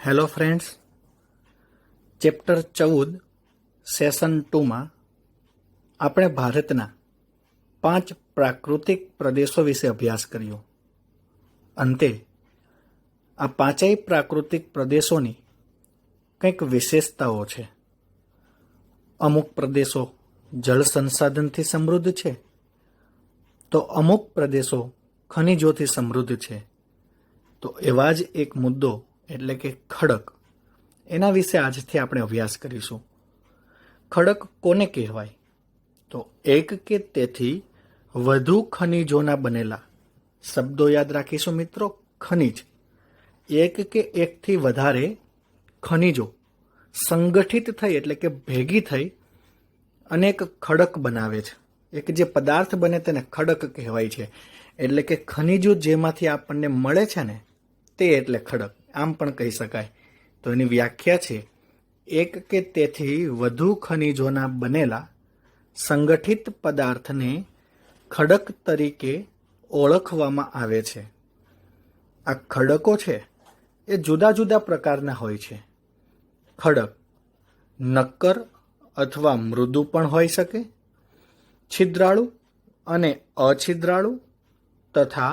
Hello friends, chapter 14 session 2માં આપણે ભારતના 5 પ્રાકૃતિક પ્રદેશો વિશે અભ્યાસ કર્યો. અંતે આ 5 પ્રાકૃતિક પ્રદેશોની કંઈક વિશેષતાઓ છે. અમુક પ્રદેશો જળ સંસાધનથી સમૃદ્ધ છે, તો અમુક પ્રદેશો ખનિજોથી સમૃદ્ધ છે. તો એવા જ એક મુદ્દો એટલે કે ખડક, એના વિશે આજથી આપણે અભ્યાસ કરીશું. ખડક કોને કહેવાય? તો એક કે તેથી વધુ ખનિજોના બનેલા, શબ્દો યાદ રાખીશું મિત્રો. ખનિજ, એક કે એકથી વધારે ખનિજો સંગઠિત થઈ એટલે કે ભેગી થઈ અને એક ખડક બનાવે છે. એક જે પદાર્થ બને તેને ખડક કહેવાય છે. એટલે કે ખનિજો જેમાંથી આપણને મળે છે ને તે એટલે ખડક, આમ પણ કહી શકાય. તો એની વ્યાખ્યા છે, એક કે તેથી વધુ ખનિજોના બનેલા સંગઠિત પદાર્થને ખડક તરીકે ઓળખવામાં આવે છે. આ ખડકો છે એ જુદા જુદા પ્રકારના હોય છે. ખડક નક્કર અથવા મૃદુ પણ હોઈ શકે, છિદ્રાળુ અને અછિદ્રાળુ તથા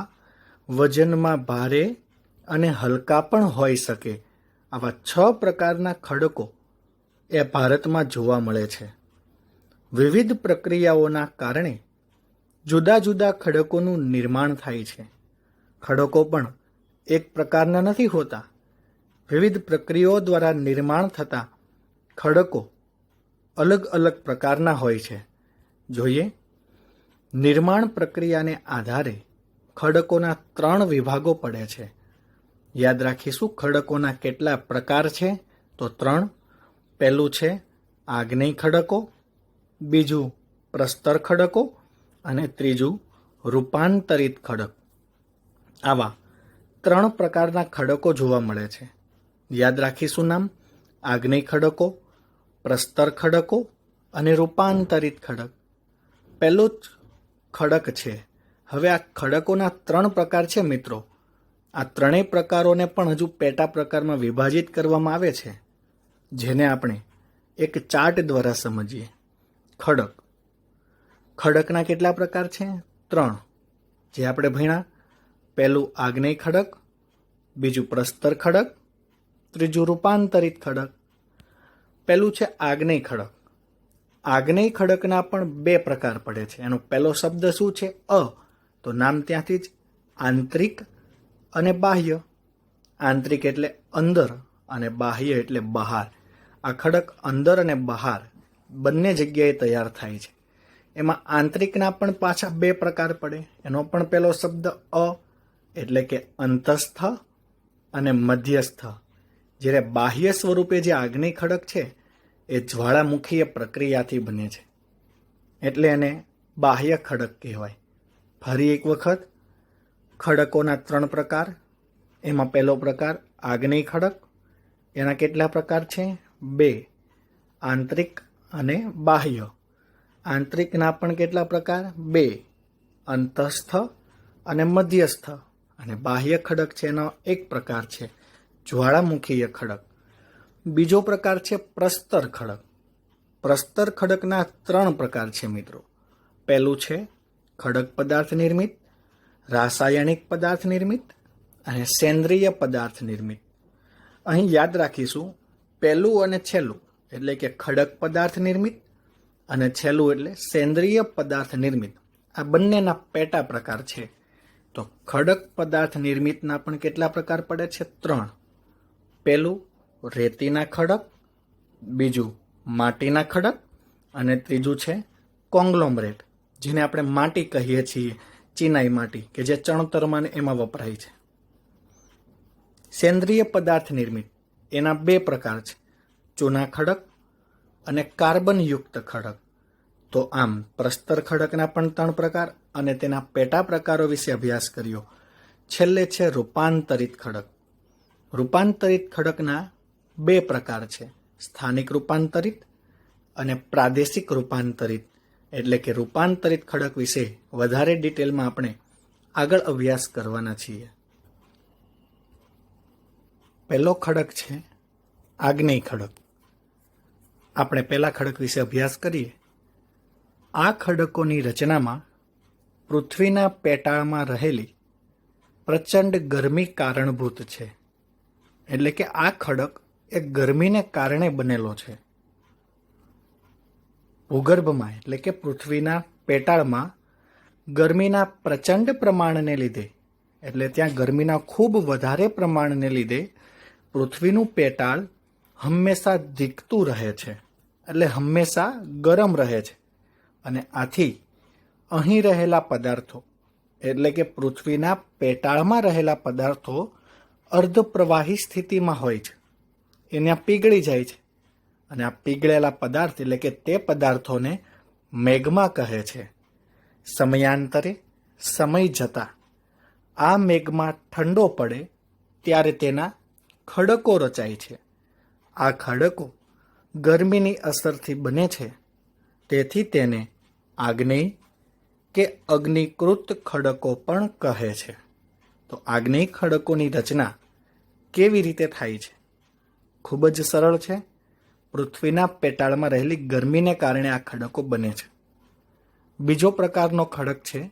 વજનમાં ભારે અને હલકા પણ હોઈ શકે. આવા 6 પ્રકારના ખડકો એ ભારતમાં જોવા મળે છે. વિવિધ પ્રક્રિયાઓના કારણે જુદા જુદા ખડકોનું નિર્માણ થાય છે. ખડકો પણ એક પ્રકારના નથી હોતા. વિવિધ પ્રક્રિયાઓ દ્વારા નિર્માણ થતા ખડકો અલગ અલગ પ્રકારના હોય છે. જોઈએ, નિર્માણ પ્રક્રિયાને આધારે ખડકોના 3 વિભાગો પડે છે. યાદ રાખીશું ખડકોના કેટલા પ્રકાર છે? તો 3. પહેલું છે આગ્નેય ખડકો, બીજું પ્રસ્તર ખડકો અને ત્રીજું રૂપાંતરિત ખડક. આવા 3 પ્રકારના ખડકો જોવા મળે છે. યાદ રાખીશું નામ: આગ્નેય ખડકો, પ્રસ્તર ખડકો અને રૂપાંતરિત ખડક. પહેલું જ ખડક છે. હવે આ ખડકોના 3 પ્રકાર છે મિત્રો. આ 3 પ્રકારોને પણ હજુ પેટા પ્રકારમાં વિભાજિત કરવામાં આવે છે, જેને આપણે એક ચાર્ટ દ્વારા સમજીએ. ખડકના કેટલા પ્રકાર છે? 3, જે આપણે ભણ્યા. પહેલું આગ્નેય ખડક, બીજું પ્રસ્તર ખડક, ત્રીજું રૂપાંતરિત ખડક. પહેલું છે આગ્નેય ખડક. આગ્નેય ખડકના પણ 2 પ્રકાર પડે છે. એનો પહેલો શબ્દ શું છે? અ. તો નામ ત્યાંથી જ, આંતરિક અને બાહ્ય. આંતરિક એટલે અંદર અને બાહ્ય એટલે બહાર. આ ખડક અંદર અને બહાર બંને જગ્યાએ તૈયાર થાય છે. એમાં આંતરિકના પણ પાછા 2 પ્રકાર પડે. એનો પણ પહેલો શબ્દ અ એટલે કે અંતસ્થ અને મધ્યસ્થ. જ્યારે બાહ્ય સ્વરૂપે જે આગ્નેય ખડક છે એ જ્વાળામુખીય પ્રક્રિયાથી બને છે, એટલે એને બાહ્ય ખડક કહેવાય. ફરી એક વખત, ખડકોના 3 પ્રકાર. એમાં પહેલો પ્રકાર આગ્નેય ખડક. એના કેટલા પ્રકાર છે? 2, આંતરિક અને બાહ્ય. આંતરિકના પણ કેટલા પ્રકાર? 2, અંતસ્થ અને મધ્યસ્થ. અને બાહ્ય ખડક છે એનો 1 પ્રકાર છે, જ્વાળામુખીય ખડક. બીજો પ્રકાર છે પ્રસ્તર ખડક. પ્રસ્તર ખડકના 3 પ્રકાર છે મિત્રો. પહેલું છે ખડક પદાર્થ નિર્મિત, રાસાયણિક પદાર્થ નિર્મિત અને સેન્દ્રિય પદાર્થ નિર્મિત. અહીં યાદ રાખીશું, પહેલું અને છેલ્લું એટલે કે ખડક પદાર્થ નિર્મિત અને છેલ્લું એટલે સેન્દ્રિય પદાર્થ નિર્મિત. આ બંનેના પેટા પ્રકાર છે. તો ખડક પદાર્થ નિર્મિતના પણ કેટલા પ્રકાર પડે છે? 3. પહેલું રેતીના ખડક, બીજું માટીના ખડક અને ત્રીજું છે કોંગ્લોમરેટ, જેને આપણે માટી કહીએ છીએ, ચિનાઈ માટી, કે જે ચણતરમાં એમાં વપરાય છે. સેન્દ્રિય પદાર્થ નિર્મિત એના 2 પ્રકાર છે, ચૂના ખડક અને કાર્બનયુક્ત ખડક. તો આમ પ્રસ્તર ખડકના પણ 3 પ્રકાર અને તેના પેટા પ્રકારો વિશે અભ્યાસ કર્યો. છેલ્લે છે રૂપાંતરિત ખડક. રૂપાંતરિત ખડકના 2 પ્રકાર છે, સ્થાનિક રૂપાંતરિત અને પ્રાદેશિક રૂપાંતરિત. એટલે કે રૂપાંતરિત ખડક વિશે વધારે ડિટેલમાં આપણે આગળ અભ્યાસ કરવાના છીએ. પહેલો ખડક છે આગ્નેય ખડક. આપણે પહેલા ખડક વિશે અભ્યાસ કરીએ. આ ખડકોની રચનામાં પૃથ્વીના પેટાળમાં રહેલી પ્રચંડ ગરમી કારણભૂત છે. એટલે કે આ ખડક એ ગરમીને કારણે બનેલો છે. ભૂગર્ભમાં એટલે કે પૃથ્વીના પેટાળમાં ગરમીના પ્રચંડ પ્રમાણને લીધે, એટલે ત્યાં ગરમીના ખૂબ વધારે પ્રમાણને લીધે પૃથ્વીનું પેટાળ હંમેશા ધીકતું રહે છે, એટલે હંમેશા ગરમ રહે છે. અને આથી અહીં રહેલા પદાર્થો એટલે કે પૃથ્વીના પેટાળમાં રહેલા પદાર્થો અર્ધપ્રવાહી સ્થિતિમાં હોય છે. એને પીગળી જાય છે અને આ પીગળેલા પદાર્થ એટલે કે તે પદાર્થોને મેગ્મા કહે છે. સમયાંતરે સમય જતાં આ મેગ્મા ઠંડો પડે ત્યારે તેના ખડકો રચાય છે. આ ખડકો ગરમીની અસરથી બને છે, તેથી તેને આગ્નેય કે અગ્નિકૃત ખડકો પણ કહે છે. તો આગ્નેય ખડકોની રચના કેવી રીતે થાય છે? ખૂબ જ સરળ છે. પૃથ્વીના પેટાળમાં રહેલી ગરમીને કારણે આ ખડકો બને છે. બીજો પ્રકારનો ખડક છે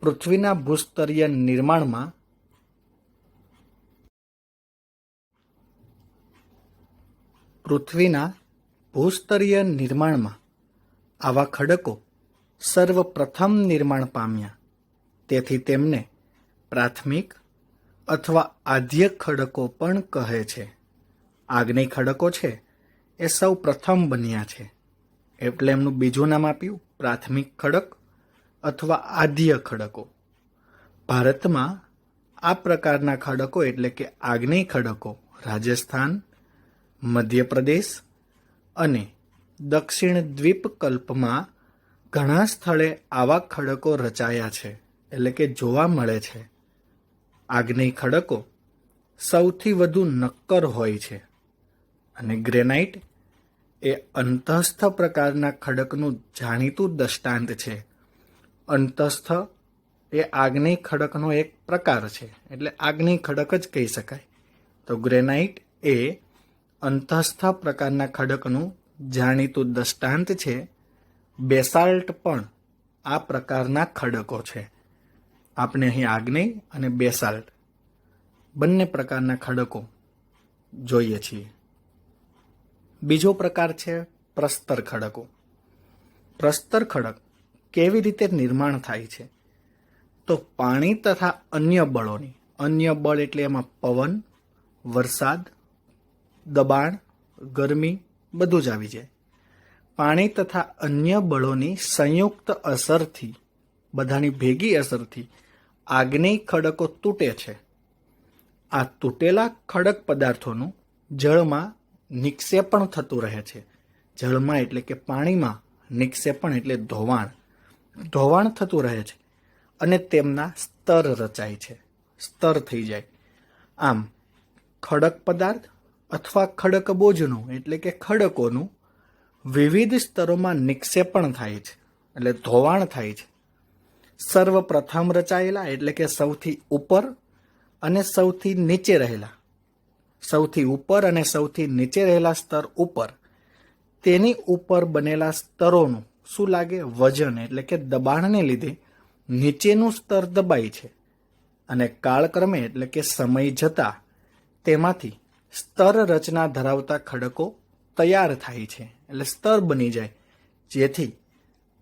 પૃથ્વીના ભૂસ્તરીય નિર્માણમાં આવા ખડકો સર્વપ્રથમ નિર્માણ પામ્યા. તેથી તેમને પ્રાથમિક અથવા આદ્ય ખડકો પણ કહે છે. આગ્નેય ખડકો છે એ સૌ પ્રથમ બન્યા છે, એટલે એમનું બીજું નામ આપ્યું પ્રાથમિક ખડક અથવા આદ્ય ખડકો. ભારતમાં આ પ્રકારના ખડકો એટલે કે આગ્નેય ખડકો રાજસ્થાન, મધ્યપ્રદેશ અને દક્ષિણ દ્વીપકલ્પમાં ઘણા સ્થળે આવા ખડકો રચાયા છે, એટલે કે જોવા મળે છે. આગ્નેય ખડકો સૌથી વધુ નક્કર હોય છે અને ગ્રેનાઇટ એ અંતઃસ્થ પ્રકારના ખડકનું જાણીતું દૃષ્ટાંત છે. અંતઃસ્થ એ આગ્નેય ખડકનો એક પ્રકાર છે, એટલે આગ્નેય ખડક જ કહી શકાય. તો ગ્રેનાઇટ એ અંતઃસ્થ પ્રકારના ખડકનું જાણીતું દૃષ્ટાંત છે. બેસાલ્ટ પણ આ પ્રકારના ખડકો છે. આપણે અહીં આગ્નેય અને બેસાલ્ટ બંને પ્રકારના ખડકો જોઈએ છીએ. બીજો પ્રકાર છે પ્રસ્તર ખડકો. પ્રસ્તર ખડક કેવી રીતે નિર્માણ થાય છે? તો પાણી તથા અન્ય બળોની, અન્ય બળ એટલે એમાં પવન, વરસાદ, દબાણ, ગરમી બધું જ આવી જાય. પાણી તથા અન્ય બળોની સંયુક્ત અસરથી, બધાની ભેગી અસરથી આગ્નેય ખડકો તૂટે છે. આ તૂટેલા ખડક પદાર્થોનું જળમાં નિક્ષેપણ થતું રહે છે. જળમાં એટલે કે પાણીમાં નિક્ષેપણ એટલે ધોવાણ થતું રહે છે અને તેમના સ્તર રચાય છે, સ્તર થઈ જાય. આમ ખડક પદાર્થ અથવા ખડકબોજનું એટલે કે ખડકોનું વિવિધ સ્તરોમાં નિક્ષેપણ થાય છે, એટલે ધોવાણ થાય છે. સર્વપ્રથમ રચાયેલા એટલે કે સૌથી ઉપર અને સૌથી નીચે રહેલા સ્તર ઉપર, તેની ઉપર બનેલા સ્તરોનું શું લાગે? વજન એટલે કે દબાણને લીધે નીચેનું સ્તર દબાય છે અને કાળક્રમે એટલે કે સમય જતાં તેમાંથી સ્તર રચના ધરાવતા ખડકો તૈયાર થાય છે, એટલે સ્તર બની જાય. જેથી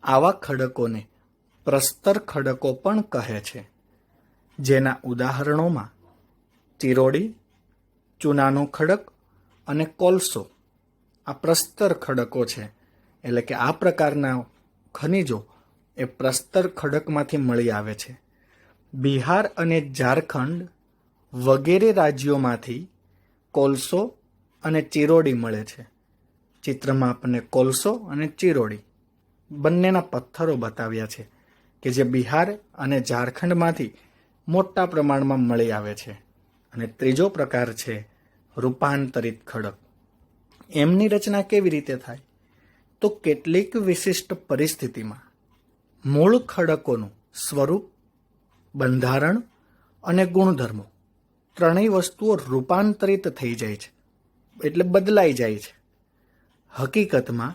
આવા ખડકોને પ્રસ્તર ખડકો પણ કહે છે. જેના ઉદાહરણોમાં ચિરોડી, ચૂનાનો ખડક અને કોલસો આ પ્રસ્તર ખડકો છે. એટલે કે આ પ્રકારના ખનિજો એ પ્રસ્તર ખડકમાંથી મળી આવે છે. બિહાર અને ઝારખંડ વગેરે રાજ્યોમાંથી કોલસો અને ચિરોડી મળે છે. ચિત્રમાં આપણને કોલસો અને ચિરોડી બંનેના પથ્થરો બતાવ્યા છે કે જે બિહાર અને ઝારખંડમાંથી મોટા પ્રમાણમાં મળી આવે છે. અને ત્રીજો પ્રકાર છે રૂપાંતરિત ખડક. એમની રચના કેવી રીતે થાય? તો કેટલીક વિશિષ્ટ પરિસ્થિતિમાં મૂળ ખડકોનું સ્વરૂપ, બંધારણ અને ગુણધર્મો ત્રણેય વસ્તુઓ રૂપાંતરિત થઈ જાય છે, એટલે બદલાઈ જાય છે. હકીકતમાં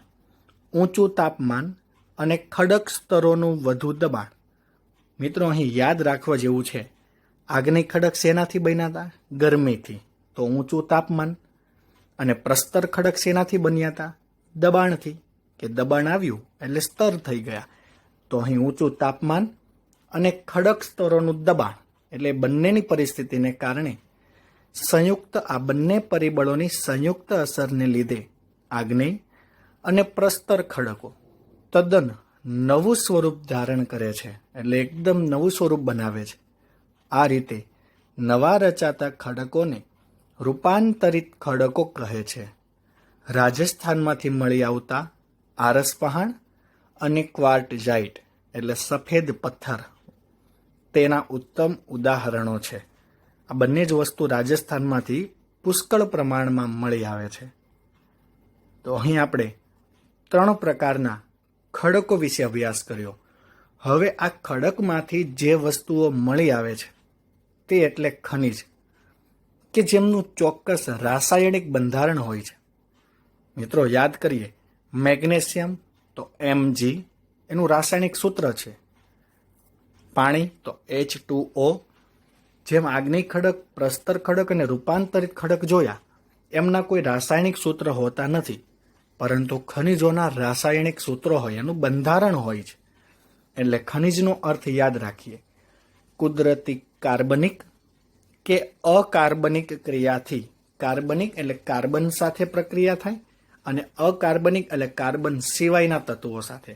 ઊંચું તાપમાન અને ખડક સ્તરોનું વધુ દબાણ. મિત્રો, અહીં યાદ રાખવા જેવું છે, આગની ખડક શેનાથી બન્યા હતા? ગરમીથી. તો ઊંચું તાપમાન. અને પ્રસ્તર ખડક શેનાથી બન્યા હતા? દબાણથી. કે દબાણ આવ્યું એટલે સ્તર થઈ ગયા. તો અહીં ઊંચું તાપમાન અને ખડક સ્તરોનું દબાણ, એટલે બંનેની પરિસ્થિતિને કારણે આ બંને પરિબળોની સંયુક્ત અસરને લીધે આગ્નેય અને પ્રસ્તર ખડકો તદ્દન નવું સ્વરૂપ ધારણ કરે છે, એટલે એકદમ નવું સ્વરૂપ બનાવે છે. આ રીતે નવા રચાતા ખડકોને રૂપાંતરિત ખડકો કહે છે. રાજસ્થાનમાંથી મળી આવતા આરસપહાણ અને ક્વાર્ટઝાઇટ એટલે સફેદ પથ્થર તેના ઉત્તમ ઉદાહરણો છે. આ બંને જ વસ્તુ રાજસ્થાનમાંથી પુષ્કળ પ્રમાણમાં મળી આવે છે. તો અહીં આપણે 3 પ્રકારના ખડકો વિશે અભ્યાસ કર્યો. હવે આ ખડકમાંથી જે વસ્તુઓ મળી આવે છે તે એટલે ખનિજ, કે જેમનું ચોક્કસ રાસાયણિક બંધારણ હોય છે. મિત્રો, યાદ કરીએ, મેગ્નેશિયમ તો Mg એનું રાસાયણિક સૂત્ર છે. પાણી તો H2O. જેમ આગ્નેય ખડક, પ્રસ્તર ખડક અને રૂપાંતરિત ખડક જોયા, એમના કોઈ રાસાયણિક સૂત્ર હોતા નથી, પરંતુ ખનિજોના રાસાયણિક સૂત્રો હોય, એનું બંધારણ હોય છે. એટલે ખનિજનો અર્થ યાદ રાખીએ. કુદરતી કાર્બનિક કે અકાર્બનિક ક્રિયાથી, કાર્બનિક એટલે કાર્બન સાથે પ્રક્રિયા થાય અને અકાર્બનિક એટલે કાર્બન સિવાયના તત્વો સાથે.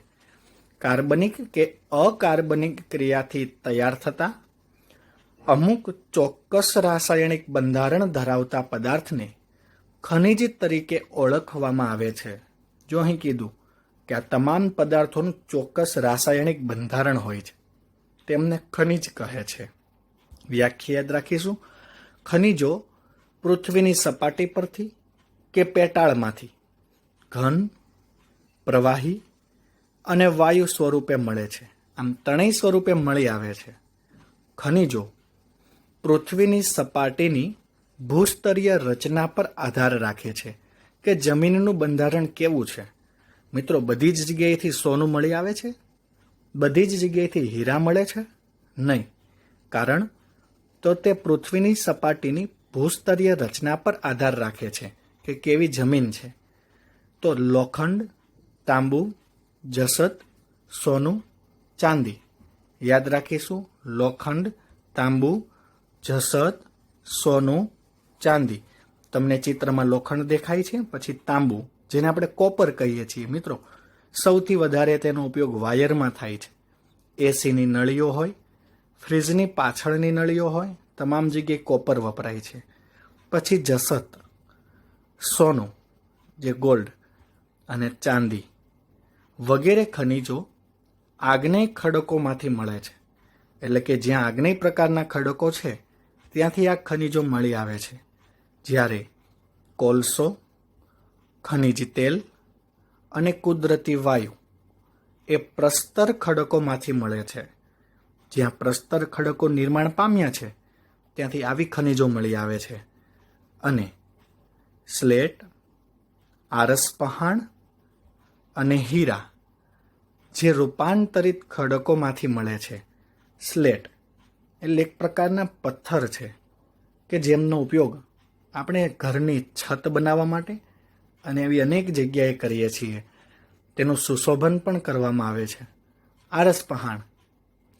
કાર્બનિક કે અકાર્બનિક ક્રિયાથી તૈયાર થતા અમુક ચોક્કસ રાસાયણિક બંધારણ ધરાવતા પદાર્થને ખનિજ તરીકે ઓળખવામાં આવે છે. જો અહીં કીધું કે આ તમામ પદાર્થોનું ચોક્કસ રાસાયણિક બંધારણ હોય છે, તેમને ખનિજ કહે છે. વ્યાખ્યા યાદ રાખીશું. ખનિજો પૃથ્વીની સપાટી પરથી કે પેટાળમાંથી ઘન, પ્રવાહી અને વાયુ સ્વરૂપે મળે છે. આમ ત્રણેય સ્વરૂપે મળી આવે છે. ખનિજો પૃથ્વીની સપાટીની ભૂસ્તરીય રચના પર આધાર રાખે છે કે જમીનનું બંધારણ કેવું છે. મિત્રો, બધી જ જગ્યાએથી સોનું મળી આવે છે? બધી જ જગ્યાએથી હીરા મળે છે? નહીં. કારણ તો તે પૃથ્વીની સપાટીની ભૂસ્તરીય રચના પર આધાર રાખે છે કે કેવી જમીન છે. તો લોખંડ, તાંબુ, જસત, સોનું, ચાંદી યાદ રાખીશું. લોખંડ, તાંબુ, જસત, સોનું, ચાંદી. તમને ચિત્રમાં લોખંડ દેખાય છે, પછી તાંબુ જેને આપણે કોપર કહીએ છીએ. મિત્રો, સૌથી વધારે તેનો ઉપયોગ વાયરમાં થાય છે. એસીની નળીઓ હોય, ફ્રીજની પાછળની નળીઓ હોય, તમામ જગ્યાએ કોપર વપરાય છે. પછી જસત, સોનું જે ગોલ્ડ, અને ચાંદી વગેરે ખનિજો આગ્નેય ખડકોમાંથી મળે છે. એટલે કે જ્યાં આગ્નેય પ્રકારના ખડકો છે ત્યાંથી આ ખનિજો મળી આવે છે. જ્યારે કોલસો, ખનિજ તેલ અને કુદરતી વાયુ એ પ્રસ્તર ખડકોમાંથી મળે છે. જ્યાં પ્રસ્તર ખડકો નિર્માણ પામ્યા છે ત્યાંથી આવી ખનિજો મળી આવે છે. અને સ્લેટ, આરસપહાણ અને હીરા જે રૂપાંતરિત ખડકોમાંથી મળે છે. સ્લેટ એટલે એક પ્રકારના પથ્થર છે કે જેમનો ઉપયોગ આપણે ઘરની છત બનાવવા માટે અને એવી અનેક જગ્યાએ કરીએ છીએ. તેનું સુશોભન પણ કરવામાં આવે છે. આરસપહાણ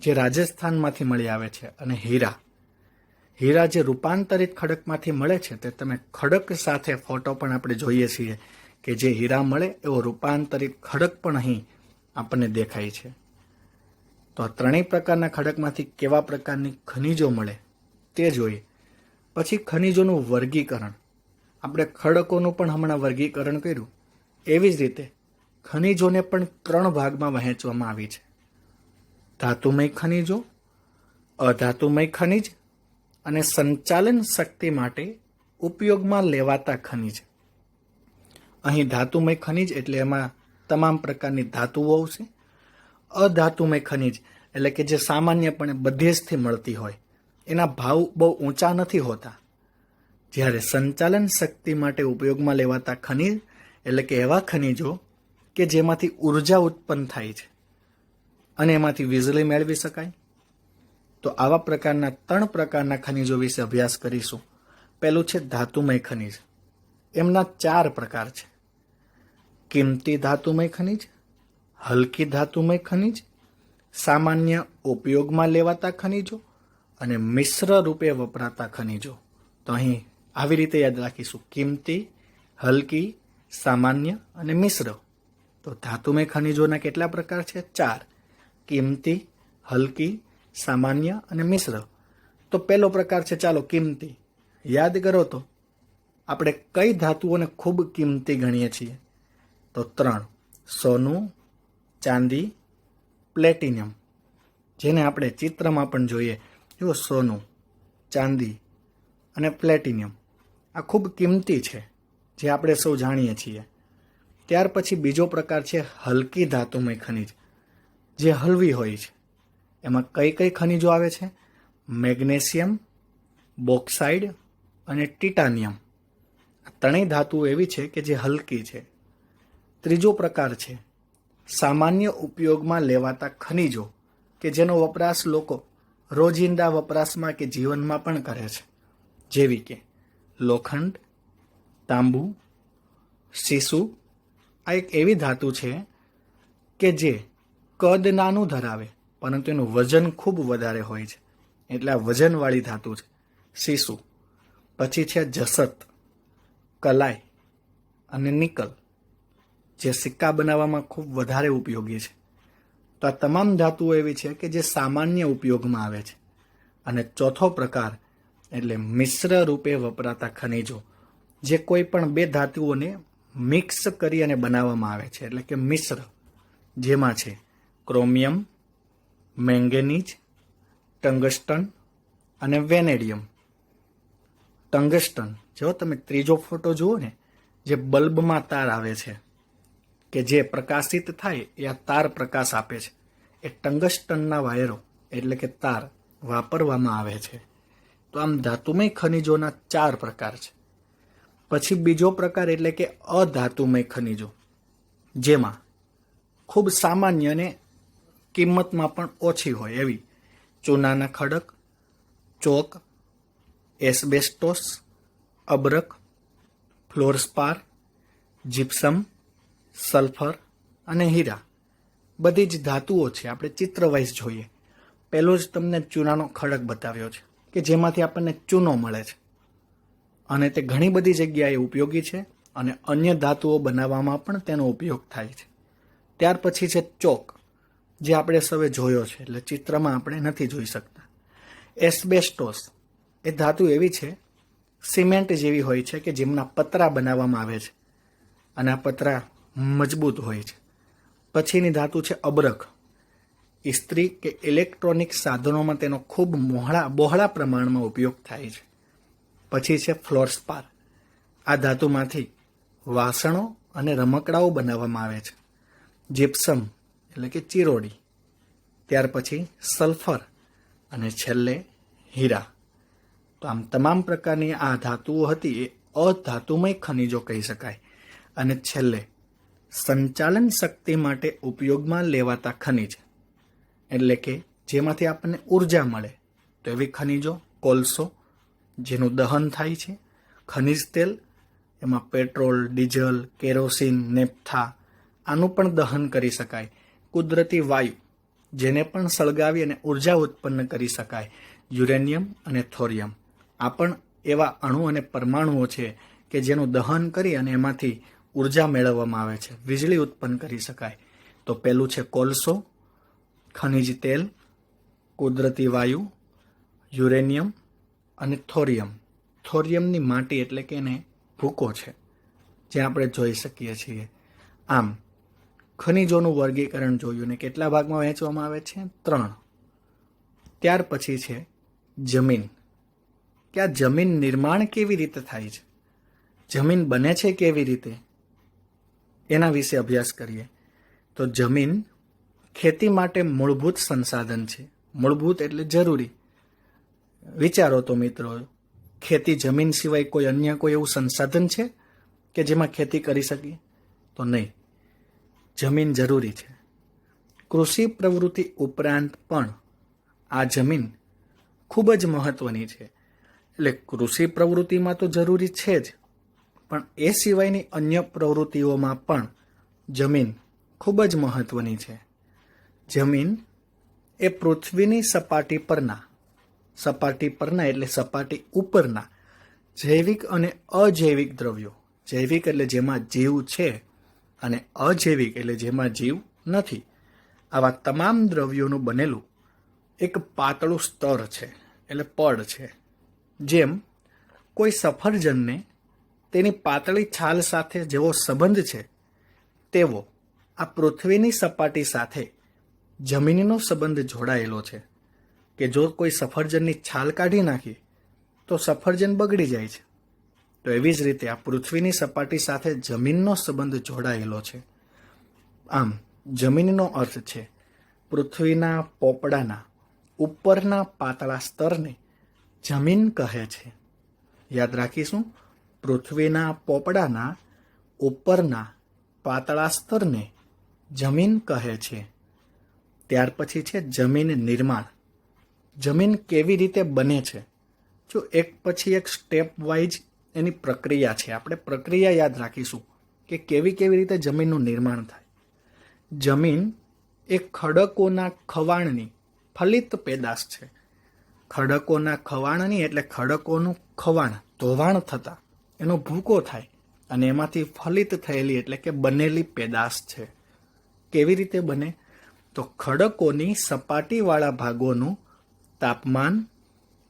જે રાજસ્થાનમાંથી મળી આવે છે. અને હીરા જે રૂપાંતરિત ખડકમાંથી મળે છે, તે તમે ખડક સાથે ફોટો પણ આપણે જોઈએ છીએ કે જે હીરા મળે એવો રૂપાંતરિત ખડક પણ અહીં આપણને દેખાય છે. તો આ ત્રણેય પ્રકારના ખડકમાંથી કેવા પ્રકારની ખનિજો મળે તે જોઈએ. પછી ખનિજોનું વર્ગીકરણ. આપણે ખડકોનું પણ હમણાં વર્ગીકરણ કર્યું, એવી જ રીતે ખનિજોને પણ 3 ભાગમાં વહેંચવામાં આવી છે. ધાતુમય ખનિજો, અધાતુમય ખનિજ અને સંચાલન શક્તિ માટે ઉપયોગમાં લેવાતા ખનિજ. અહીં ધાતુમય ખનિજ એટલે એમાં તમામ પ્રકારની ધાતુઓ આવશે. અધાતુમય ખનિજ એટલે કે જે સામાન્યપણે બધેજથી મળતી હોય એના ભાવ બહુ ઊંચા નથી હોતા. જ્યારે સંચાલન શક્તિ માટે ઉપયોગમાં લેવાતા ખનિજ એટલે કે એવા ખનિજો કે જેમાંથી ઉર્જા ઉત્પન્ન થાય છે અને એમાંથી વીજળી મેળવી શકાય. તો આવા પ્રકારના 3 પ્રકારના ખનિજો વિશે અભ્યાસ કરીશું. પહેલું છે ધાતુમય ખનિજ. એમના 4 પ્રકાર છે: કિંમતી ધાતુમય ખનિજ, હલકી ધાતુમય ખનિજ, સામાન્ય ઉપયોગમાં લેવાતા ખનિજો અને મિશ્ર રૂપે વપરાતા ખનિજો. તો અહીં આવી રીતે યાદ રાખીશું: કિંમતી, હલકી, સામાન્ય અને મિશ્ર. તો ધાતુમય ખનિજોના કેટલા પ્રકાર છે? 4: કિંમતી, હલકી, સામાન્ય અને મિશ્ર. તો પહેલો પ્રકાર છે, ચાલો કિંમતી. યાદ કરો તો આપણે કઈ ધાતુઓને ખૂબ કિંમતી ગણીએ છીએ? તો 3: સોનું, ચાંદી, પ્લેટિનિયમ. જેને આપણે ચિત્રમાં પણ જોઈએ, જો સોનું, ચાંદી અને પ્લેટિનિયમ આ ખૂબ કિંમતી છે, જે આપણે સૌ જાણીએ છીએ. ત્યાર પછી બીજો પ્રકાર છે હલકી ધાતુમય ખનિજ, જે હળવી હોય છે. એમાં કઈ કઈ ખનિજો આવે છે? મેગ્નેશિયમ, બોક્સાઇડ અને ટિટાનિયમ. આ 3 ધાતુઓ એવી છે કે જે હલકી છે. ત્રીજો પ્રકાર છે સામાન્ય ઉપયોગમાં લેવાતા ખનિજો, કે જેનો વપરાશ લોકો રોજિંદા વપરાશમાં કે જીવનમાં પણ કરે છે, જેવી કે લોખંડ, તાંબુ, સીસુ. આ એક એવી ધાતુ છે કે જે કદ નાનું ધરાવે પરંતુ એનું વજન ખૂબ વધારે હોય છે, એટલે આ વજનવાળી ધાતુ છે સીસુ. પછી છે જસત, કલાય અને નિકલ, જે સિક્કા બનાવવામાં ખૂબ વધારે ઉપયોગી છે. તો આ તમામ ધાતુઓ એવી છે કે જે સામાન્ય ઉપયોગમાં આવે છે. અને ચોથો પ્રકાર એટલે મિશ્ર રૂપે વપરાતા ખનિજો, જે કોઈ પણ 2 ધાતુઓને મિક્સ કરી અને બનાવવામાં આવે છે, એટલે કે મિશ્ર. જેમાં છે ક્રોમિયમ, મેંગેનીઝ, ટંગસ્ટન અને વેનેડિયમ. ટંગસ્ટન, જો તમે ત્રીજો ફોટો જુઓ ને, જે બલ્બમાં તાર આવે છે કે જે પ્રકાશિત થાય એ આ તાર પ્રકાશ આપે છે, એ ટંગસ્ટનના વાયરો એટલે કે તાર વાપરવામાં આવે છે. તો આમ ધાતુમય ખનિજોના 4 પ્રકાર છે. પછી બીજો પ્રકાર એટલે કે અધાતુમય ખનિજો, જેમાં ખૂબ સામાન્ય અને કિંમતમાં પણ ઓછી હોય એવી ચૂનાના ખડક, ચોક, એસ્બેસ્ટોસ, અબરક, ફ્લોરસ્પાર, જીપ્સમ, સલ્ફર અને હીરા. બધી જ ધાતુઓ છે. આપણે ચિત્ર વાઇઝ જોઈએ. પહેલો જ તમને ચૂનાનો ખડક બતાવ્યો છે કે જેમાંથી આપણને ચૂનો મળે છે અને તે ઘણી બધી જગ્યાએ ઉપયોગી છે અને અન્ય ધાતુઓ બનાવવામાં પણ તેનો ઉપયોગ થાય છે. ત્યાર પછી છે ચોક, જે આપણે સૌએ જોયો છે, એટલે ચિત્રમાં આપણે નથી જોઈ શકતા. એસ્બેસ્ટોસ એ ધાતુ એવી છે, સિમેન્ટ જેવી હોય છે કે જેમના પતરા બનાવવામાં આવે છે અને આ પતરા મજબૂત હોય છે. પછીની ધાતુ છે અબરખ. ઇસ્ત્રી કે ઇલેક્ટ્રોનિક સાધનોમાં તેનો ખૂબ બહોળા પ્રમાણમાં ઉપયોગ થાય છે. પછી છે ફ્લોરસ્પાર. આ ધાતુમાંથી વાસણો અને રમકડાઓ બનાવવામાં આવે છે. જીપ્સમ એટલે કે ચિરોડી. ત્યાર પછી સલ્ફર અને છેલ્લે હીરા. તો આમ તમામ પ્રકારની આ ધાતુઓ હતી એ અધાતુમય ખનિજો કહી શકાય. અને છેલ્લે સંચાલન શક્તિ માટે ઉપયોગમાં લેવાતા ખનિજ, એટલે કે જેમાંથી આપણને ઉર્જા મળે, તો એવી ખનિજો કોલસો, જેનું દહન થાય છે, ખનિજ તેલ, એમાં પેટ્રોલ, ડીઝલ, કેરોસીન, નેપ્થા, આનું પણ દહન કરી શકાય. કુદરતી વાયુ, જેને પણ સળગાવી અને ઉર્જા ઉત્પન્ન કરી શકાય, યુરેનિયમ અને થોરિયમ. આ પણ એવા અણુ અને પરમાણુઓ છે કે જેનું દહન કરી અને એમાંથી ઉર્જા મેળવવામાં આવે છે, વીજળી ઉત્પન્ન કરી શકાય. તો પહેલું છે કોલસો, ખનિજ તેલ, કુદરતી વાયુ, યુરેનિયમ અને થોરિયમ. થોરિયમની માટી એટલે કે એને ભૂકો છે, જે આપણે જોઈ શકીએ છીએ. આમ ખનિજોનું વર્ગીકરણ જોયું ને કેટલા ભાગમાં વહેંચવામાં આવે છે? 3. ત્યાર પછી છે જમીન. કે આ જમીન નિર્માણ કેવી રીતે થાય છે, જમીન બને છે કેવી રીતે, એના વિશે અભ્યાસ કરીએ. તો જમીન ખેતી માટે મૂળભૂત સંસાધન છે. મૂળભૂત એટલે જરૂરી. વિચારો તો મિત્રો, ખેતી જમીન સિવાય કોઈ અન્ય કોઈ એવું સંસાધન છે કે જેમાં ખેતી કરી શકીએ? તો નહીં, જમીન જરૂરી છે. કૃષિ પ્રવૃત્તિ ઉપરાંત પણ આ જમીન ખૂબ જ મહત્વની છે. એટલે કૃષિ પ્રવૃત્તિમાં તો જરૂરી છે જ, પણ એ સિવાયની અન્ય પ્રવૃત્તિઓમાં પણ જમીન ખૂબ જ મહત્વની છે. જમીન એ પૃથ્વીની સપાટી પરના એટલે સપાટી ઉપરના જૈવિક અને અજૈવિક દ્રવ્યો, જૈવિક એટલે જેમાં જીવ છે અને અજૈવિક એટલે જેમાં જીવ નથી, આવા તમામ દ્રવ્યોનું બનેલું એક પાતળું સ્તર છે, એટલે પડ છે. જેમ કોઈ સફરજનને તેની પાતળી છાલ સાથે જેવો સંબંધ છે, તેવો આ પૃથ્વીની સપાટી સાથે જમીનનો સંબંધ જોડાયેલો છે કે જો કોઈ સફરજનની છાલ કાઢી નાખી તો સફરજન બગડી જાય છે. તો એવી જ રીતે આ પૃથ્વીની સપાટી સાથે જમીનનો સંબંધ જોડાયેલો છે. આમ જમીનનો અર્થ છે પૃથ્વીના પોપડાના ઉપરના પાતળા સ્તરને જમીન કહે છે. યાદ રાખીશું, પૃથ્વીના પોપડાના ઉપરના પાતળા સ્તરને જમીન કહે છે. ત્યાર પછી છે જમીન નિર્માણ. જમીન કેવી રીતે બને છે? જો એક પછી એક સ્ટેપ વાઇઝ એની પ્રક્રિયા છે, આપણે પ્રક્રિયા યાદ રાખીશું કે કેવી રીતે જમીનનું નિર્માણ થાય. જમીન એ ખડકોના ખવાણની ફલિત પેદાશ છે. ખડકોના ખવાણની એટલે ખડકોનું ખવાણ, ધોવાણ થતાં એનો ભૂકો થાય અને એમાંથી ફલિત થયેલી એટલે કે બનેલી પેદાશ છે. કેવી રીતે બને? તો ખડકોની સપાટીવાળા ભાગોનું તાપમાન,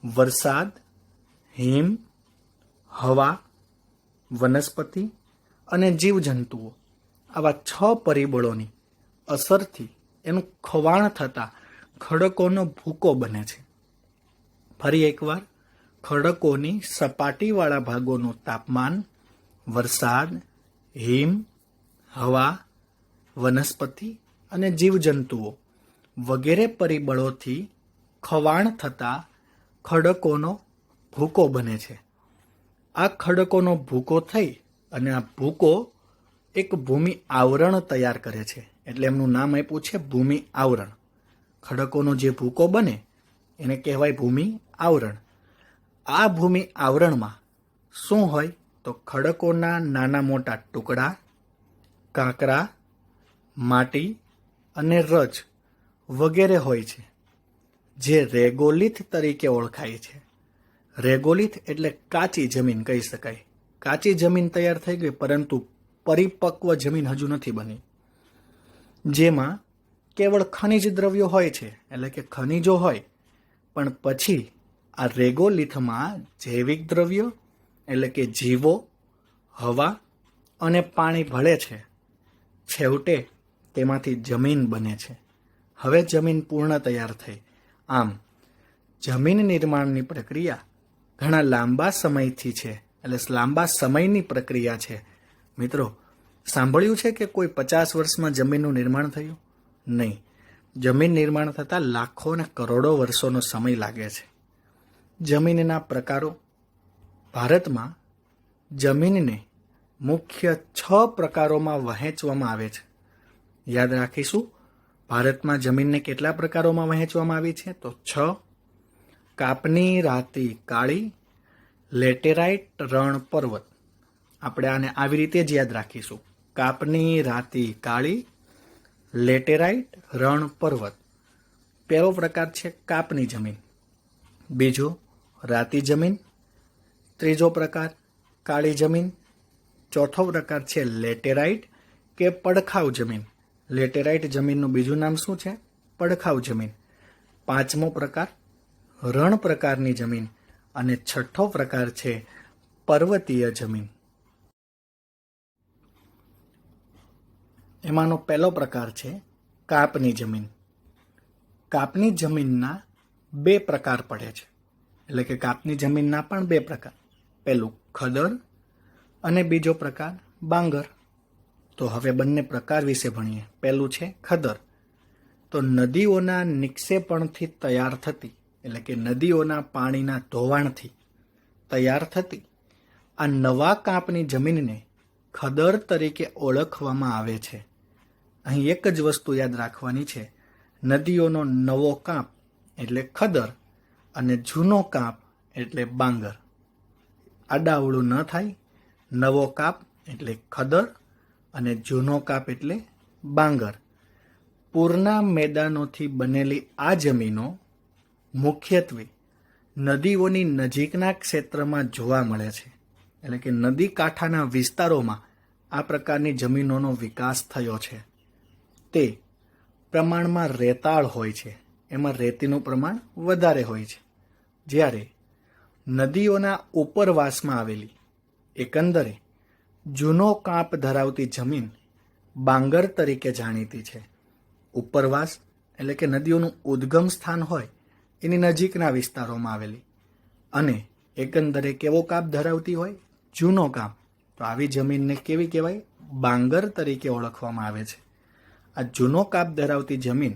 વરસાદ, હિમ, હવા, વનસ્પતિ અને જીવજંતુઓ, આવા 6 પરિબળોની અસરથી એનું ખવાણ થતાં ખડકોનો ભૂકો બને છે. ફરી એકવાર, ખડકોની સપાટીવાળા ભાગોનું તાપમાન, વરસાદ, હિમ, હવા, વનસ્પતિ અને જીવજંતુઓ વગેરે પરિબળોથી ખવાણ થતાં ખડકોનો ભૂકો બને છે. આ ખડકોનો ભૂકો થઈ અને આ ભૂકો એક ભૂમિ આવરણ તૈયાર કરે છે, એટલે એમનું નામ આપ્યું છે ભૂમિ આવરણ. ખડકોનો જે ભૂકો બને એને કહેવાય ભૂમિ આવરણ. આ ભૂમિ આવરણમાં શું હોય? તો ખડકોના નાના મોટા ટુકડા, કાંકરા, માટી અને રજ વગેરે હોય છે, જે રેગોલિથ તરીકે ઓળખાય છે. રેગોલિથ એટલે કાચી જમીન કહી શકાય. કાચી જમીન તૈયાર થઈ ગઈ, પરંતુ પરિપક્વ જમીન હજુ નથી બની, જેમાં કેવળ ખનિજ દ્રવ્યો હોય છે, એટલે કે ખનિજો હોય, પણ પછી આ રેગોલિથમાં જૈવિક દ્રવ્યો એટલે કે જીવો, હવા અને પાણી ભળે છે. છેવટે તેમાંથી જમીન બને છે. હવે જમીન પૂર્ણ તૈયાર થઈ. આમ જમીન નિર્માણની પ્રક્રિયા ઘણા લાંબા સમયથી છે, એટલે લાંબા સમયની પ્રક્રિયા છે. મિત્રો, સાંભળ્યું છે કે કોઈ 50 વર્ષમાં જમીનનું નિર્માણ થયું? નહીં. જમીન નિર્માણ થતાં લાખો અને કરોડો વર્ષોનો સમય લાગે છે. જમીનના પ્રકારો. ભારતમાં જમીનને મુખ્ય 6 પ્રકારોમાં વહેંચવામાં આવે છે. યાદ રાખીશું, ભારતમાં જમીનને કેટલા પ્રકારોમાં વહેંચવામાં આવી છે? તો 6. કાપની રાતી કાળી, લેટેરાઇટ રણ પર્વત. આપણે આને આવી રીતે જ યાદ રાખીશું. કાપની રાતી કાળી, લેટેરાઇટ રણ પર્વત. પહેલો પ્રકાર છે કાપની જમીન. બીજો રાતી જમીન. ત્રીજો પ્રકાર કાળી જમીન. ચોથો પ્રકાર છે લેટેરાઇટ કે પડખાવ જમીન. લેટેરાઇટ જમીનનું બીજું નામ શું છે? પડખાવ જમીન. 5મો પ્રકાર રણ પ્રકારની જમીન અને 6થો પ્રકાર છે પર્વતીય જમીન. એમાંનો પહેલો પ્રકાર છે કાપની જમીન. કાપની જમીનના 2 પ્રકાર પડે છે, એટલે કે કાપની જમીનના પણ 2 પ્રકાર. પહેલું ખદર અને બીજો પ્રકાર બાંગર. તો હવે બંને પ્રકાર વિશે ભણીએ. પહેલું છે ખદર. તો નદીઓના નિક્ષેપણથી તૈયાર થતી એટલે કે નદીઓના પાણીના ધોવાણથી તૈયાર થતી આ નવા કાપની જમીનને ખદર તરીકે ઓળખવામાં આવે છે. અહીં એક જ વસ્તુ યાદ રાખવાની છે, નદીઓનો નવો કાપ એટલે ખદર અને જૂનો કાપ એટલે બાંગર. આડાઅવળું ન થાય. નવો કાપ એટલે ખદર અને જૂનો કાપ એટલે બાંગર. પૂરના મેદાનોથી બનેલી આ જમીનો મુખ્યત્વે નદીઓની નજીકના ક્ષેત્રમાં જોવા મળે છે. એટલે કે નદી કાંઠાના વિસ્તારોમાં આ પ્રકારની જમીનોનો વિકાસ થયો છે. તે પ્રમાણમાં રેતાળ હોય છે, એમાં રેતીનું પ્રમાણ વધારે હોય છે. જ્યારે નદીઓના ઉપરવાસમાં આવેલી એકંદરે જૂનો કાપ ધરાવતી જમીન બાંગર તરીકે જાણીતી છે. ઉપરવાસ એટલે કે નદીઓનું ઉદ્ગમ સ્થાન હોય એની નજીકના વિસ્તારોમાં આવેલી અને એકંદરે કેવો કાપ ધરાવતી હોય? જૂનો કાપ. તો આવી જમીનને કેવી કહેવાય? બાંગર તરીકે ઓળખવામાં આવે છે. આ જૂનો કાપ ધરાવતી જમીન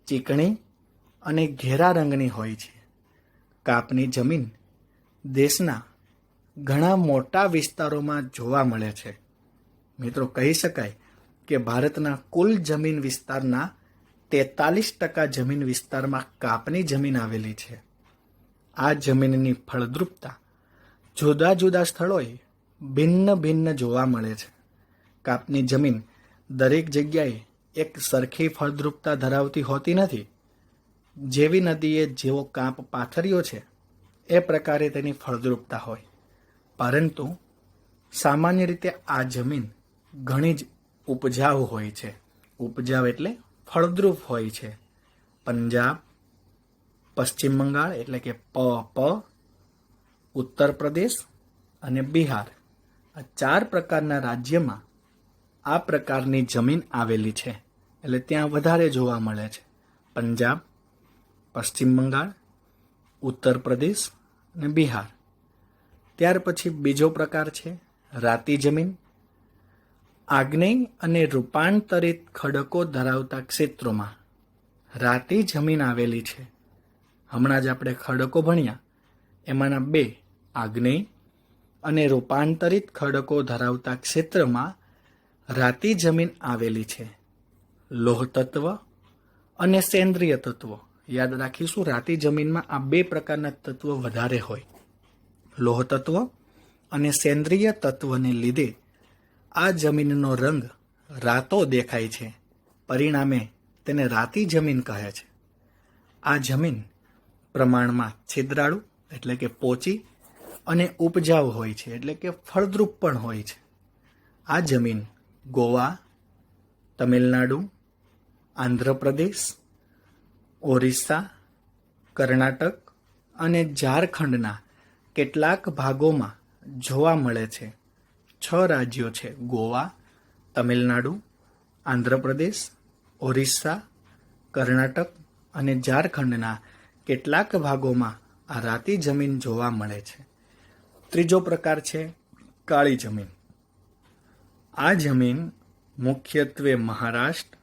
ચીકણી અને ઘેરા રંગની હોય છે. કાપની જમીન દેશના ઘણા મોટા વિસ્તારોમાં જોવા મળે છે. મિત્રો, કહી શકાય કે ભારતના કુલ જમીન વિસ્તારના 43% જમીન વિસ્તારમાં કાપની જમીન આવેલી છે. આ જમીનની ફળદ્રુપતા જુદા જુદા સ્થળોએ ભિન્ન ભિન્ન જોવા મળે છે. કાપની જમીન દરેક જગ્યાએ એક સરખી ફળદ્રુપતા ધરાવતી હોતી નથી. જેવી નદીએ જેવો કાપ પાથર્યો છે એ પ્રકારે તેની ફળદ્રુપતા હોય. પરંતુ સામાન્ય રીતે આ જમીન ઘણી જ ઉપજાઉ હોય છે. ઉપજાઉ એટલે ફળદ્રુપ હોય છે. પંજાબ, પશ્ચિમ બંગાળ એટલે કે પ, ઉત્તર પ્રદેશ અને બિહાર, આ 4 પ્રકારના રાજ્યમાં આ પ્રકારની જમીન આવેલી છે. એટલે ત્યાં વધારે જોવા મળે છે. પંજાબ, પશ્ચિમ બંગાળ, ઉત્તર પ્રદેશ અને બિહાર. ત્યાર પછી બીજો પ્રકાર છે રાતી જમીન. આગ્નેય અને રૂપાંતરિત ખડકો ધરાવતા ક્ષેત્રોમાં રાતી જમીન આવેલી છે. હમણાં જ આપણે ખડકો ભણ્યા, એમાંના 2 આગ્નેય અને રૂપાંતરિત ખડકો ધરાવતા ક્ષેત્રમાં રાતી જમીન આવેલી છે. લોહ તત્વ અને સેન્દ્રિય તત્વો યાદ રાખીશું. રાતી જમીનમાં આ 2 પ્રકારના તત્વો વધારે હોય. લોહ તત્વ અને સેન્દ્રિય તત્વને લીધે આ જમીનનો રંગ રાતો દેખાય છે. પરિણામે તેને રાતી જમીન કહે છે. આ જમીન પ્રમાણમાં છિદ્રાળુ એટલે કે પોચી અને ઉપજાઉ હોય છે, એટલે કે ફળદ્રુપ પણ હોય છે. આ જમીન ગોવા, તમિલનાડુ, આંધ્રપ્રદેશ, ઓરિસ્સા, કર્ણાટક અને ઝારખંડના કેટલાક ભાગોમાં જોવા મળે છે. 6 રાજ્યો છે: ગોવા, તમિલનાડુ, આંધ્રપ્રદેશ, ઓરિસ્સા, કર્ણાટક અને ઝારખંડના કેટલાક ભાગોમાં આ રાતી જમીન જોવા મળે છે. ત્રીજો પ્રકાર છે કાળી જમીન. આ જમીન મુખ્યત્વે મહારાષ્ટ્ર,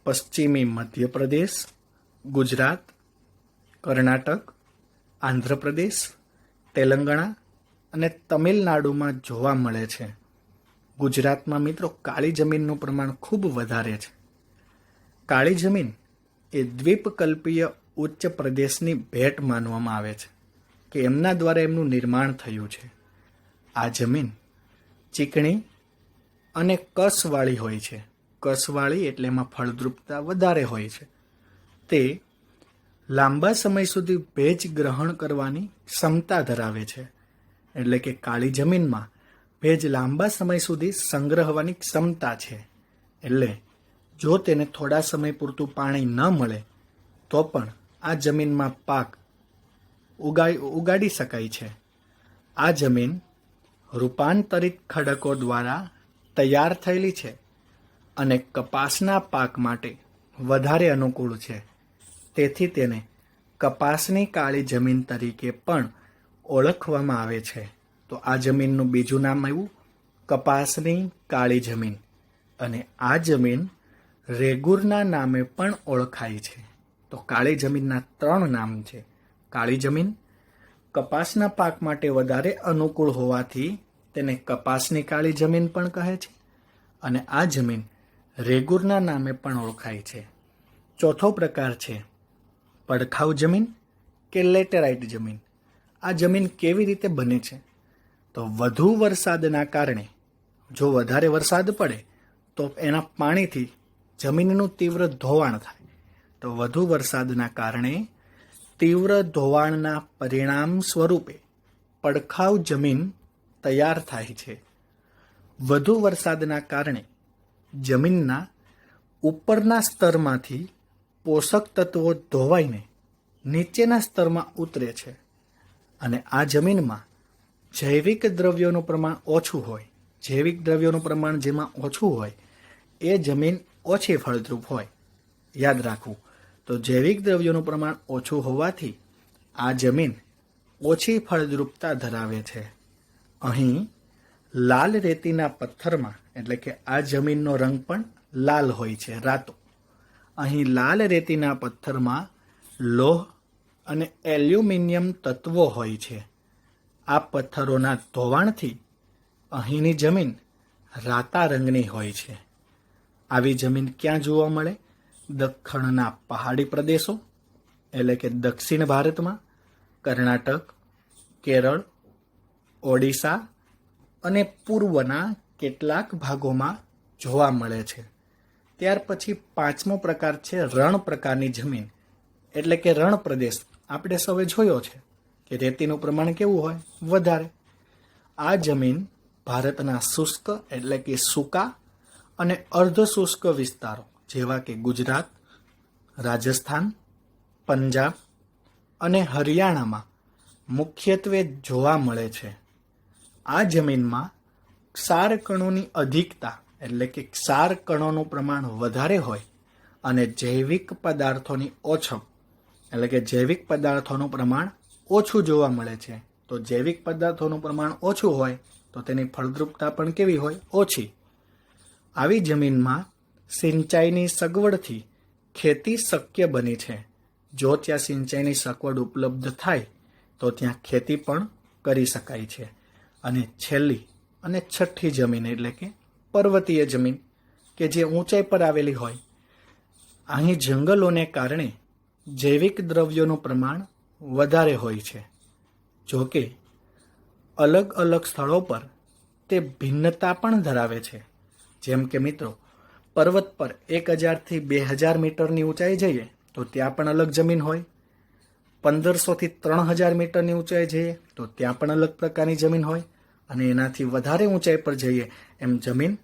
પશ્ચિમી મધ્યપ્રદેશ, ગુજરાત, કર્ણાટક, આંધ્રપ્રદેશ, તેલંગાણા અને તમિલનાડુમાં જોવા મળે છે. ગુજરાતમાં મિત્રો કાળી જમીનનું પ્રમાણ ખૂબ વધારે છે. કાળી જમીન એ દ્વીપકલ્પીય ઉચ્ચ પ્રદેશની ભેટ માનવામાં આવે છે કે એમના દ્વારા એમનું નિર્માણ થયું છે. આ જમીન ચીકણી અને કસવાળી હોય છે. કસવાળી એટલે એમાં ફળદ્રુપતા વધારે હોય છે. તે લાંબા સમય સુધી ભેજ ગ્રહણ કરવાની ક્ષમતા ધરાવે છે. એટલે કે કાળી જમીનમાં ભેજ લાંબા સમય સુધી સંગ્રહવાની ક્ષમતા છે. એટલે જો તેને થોડા સમય પૂરતું પાણી ન મળે તો પણ આ જમીનમાં પાક ઉગાડી શકાય છે. આ જમીન રૂપાંતરિત ખડકો દ્વારા તૈયાર થયેલી છે અને કપાસના પાક માટે વધારે અનુકૂળ છે. તેથી તેને કપાસની કાળી જમીન તરીકે પણ ઓળખવામાં આવે છે. તો આ જમીનનું બીજું નામ આવ્યું કપાસની કાળી જમીન. અને આ જમીન રેગુરના નામે પણ ઓળખાય છે. તો કાળી જમીનના 3 નામ છે: કાળી જમીન કપાસના પાક માટે વધારે અનુકૂળ હોવાથી તેને કપાસની કાળી જમીન પણ કહે છે અને આ જમીન રેગુરના નામે પણ ઓળખાય છે. ચોથો પ્રકાર છે પડખાઉ જમીન કે લેટેરાઇટ જમીન. આ જમીન કેવી રીતે બને છે? તો વધુ વરસાદના કારણે જો વધારે વરસાદ પડે તો એના પાણીથી જમીનનું તીવ્ર ધોવાણ થાય. તો વધુ વરસાદના કારણે તીવ્ર ધોવાણના પરિણામ સ્વરૂપે પડખાઉ જમીન તૈયાર થાય છે. વધુ વરસાદના કારણે જમીનના ઉપરના સ્તરમાંથી પોષક તત્વો ધોવાઈને નીચેના સ્તરમાં ઉતરે છે અને આ જમીનમાં જૈવિક દ્રવ્યોનું પ્રમાણ ઓછું હોય. જૈવિક દ્રવ્યોનું પ્રમાણ જેમાં ઓછું હોય એ જમીન ઓછી ફળદ્રુપ હોય. યાદ રાખવું. તો જૈવિક દ્રવ્યોનું પ્રમાણ ઓછું હોવાથી આ જમીન ઓછી ફળદ્રુપતા ધરાવે છે. અહીં લાલ રેતીના પથ્થરમાં એટલે કે આ જમીનનો રંગ પણ લાલ હોય છે, રાતો. અહીં લાલ રેતીના પથ્થરમાં લોહ અને એલ્યુમિનિયમ તત્વો હોય છે. આ પથ્થરોના ધોવાણથી અહીંની જમીન રાતા રંગની હોય છે. આવી જમીન ક્યાં જોવા મળે? દખ્ખણના પહાડી પ્રદેશો એટલે કે દક્ષિણ ભારતમાં, કર્ણાટક, કેરળ, ઓડિશા અને પૂર્વના કેટલાક ભાગોમાં જોવા મળે છે. ત્યાર પછી પાંચમો પ્રકાર છે રણ પ્રકારની જમીન એટલે કે રણ પ્રદેશ. આપણે સૌએ જોયો છે કે રેતીનું પ્રમાણ કેવું હોય? વધારે. આ જમીન ભારતના શુષ્ક એટલે કે સૂકા અને અર્ધ શુષ્ક વિસ્તારો જેવા કે ગુજરાત, રાજસ્થાન, પંજાબ અને હરિયાણામાં મુખ્યત્વે જોવા મળે છે. આ જમીનમાં ક્ષાર કણોની અધિકતા એટલે કે ક્ષાર કણોનું પ્રમાણ વધારે હોય અને જૈવિક પદાર્થોની ઓછપ એટલે કે જૈવિક પદાર્થોનું પ્રમાણ ઓછું જોવા મળે છે. તો જૈવિક પદાર્થોનું પ્રમાણ ઓછું હોય તો તેની ફળદ્રુપતા પણ કેવી હોય? ઓછી. આવી જમીનમાં સિંચાઈની સગવડથી ખેતી શક્ય બની છે. જો ત્યાં સિંચાઈની સગવડ ઉપલબ્ધ થાય તો ત્યાં ખેતી પણ કરી શકાય છે. અને છેલ્લી અને છઠ્ઠી જમીન એટલે કે પર્વતીય જમીન કે જે ઊંચાઈ પર આવેલી હોય. અહીં જંગલોને કારણે જૈવિક દ્રવ્યોનું પ્રમાણ વધારે હોય છે. જો કે અલગ અલગ સ્થળો પર તે ભિન્નતા પણ ધરાવે છે. જેમ કે મિત્રો, પર્વત પર 1000થી 2000 મીટરની ઊંચાઈ જઈએ તો ત્યાં પણ અલગ જમીન હોય. 1500થી 3000 મીટરની ઊંચાઈ જઈએ તો ત્યાં પણ અલગ પ્રકારની જમીન હોય. અને એનાથી વધારે ઊંચાઈ પર જઈએ એમ જમીન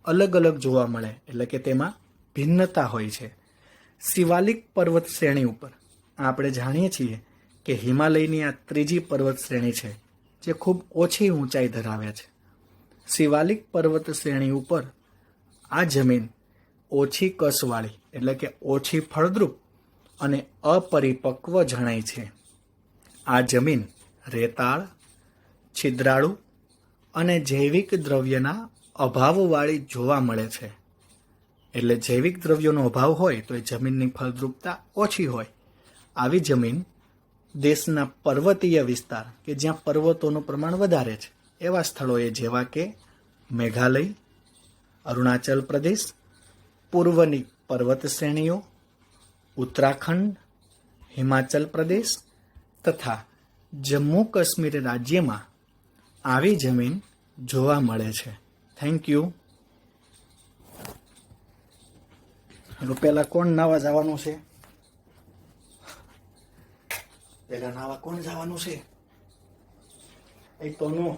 અલગ અલગ જોવા મળે એટલે કે તેમાં ભિન્નતા હોય છે. શિવાલિક પર્વત શ્રેણી ઉપર આપણે જાણીએ છીએ કે હિમાલયની આ ત્રીજી પર્વત શ્રેણી છે જે ખૂબ ઓછી ઊંચાઈ ધરાવે છે. શિવાલિક પર્વત શ્રેણી ઉપર આ જમીન ઓછી કસવાળી એટલે કે ઓછી ફળદ્રુપ અને અપરિપક્વ જણાય છે. આ જમીન રેતાળ, છિદ્રાળુ અને જૈવિક દ્રવ્યના અભાવવાળી જોવા મળે છે. એટલે જૈવિક દ્રવ્યોનો અભાવ હોય તો એ જમીનની ફળદ્રુપતા ઓછી હોય. આવી જમીન દેશના પર્વતીય વિસ્તાર કે જ્યાં પર્વતોનું પ્રમાણ વધારે છે એવા સ્થળોએ જેવા કે મેઘાલય, અરુણાચલ પ્રદેશ, પૂર્વની પર્વત શ્રેણીઓ, ઉત્તરાખંડ, હિમાચલ પ્રદેશ તથા જમ્મુ કાશ્મીર રાજ્યમાં આવી જમીન જોવા મળે છે. Thank you. પહેલા કોણ નાવા જવાનું છે? પહેલા નાવા કોણ જવાનું છે? એ તો નો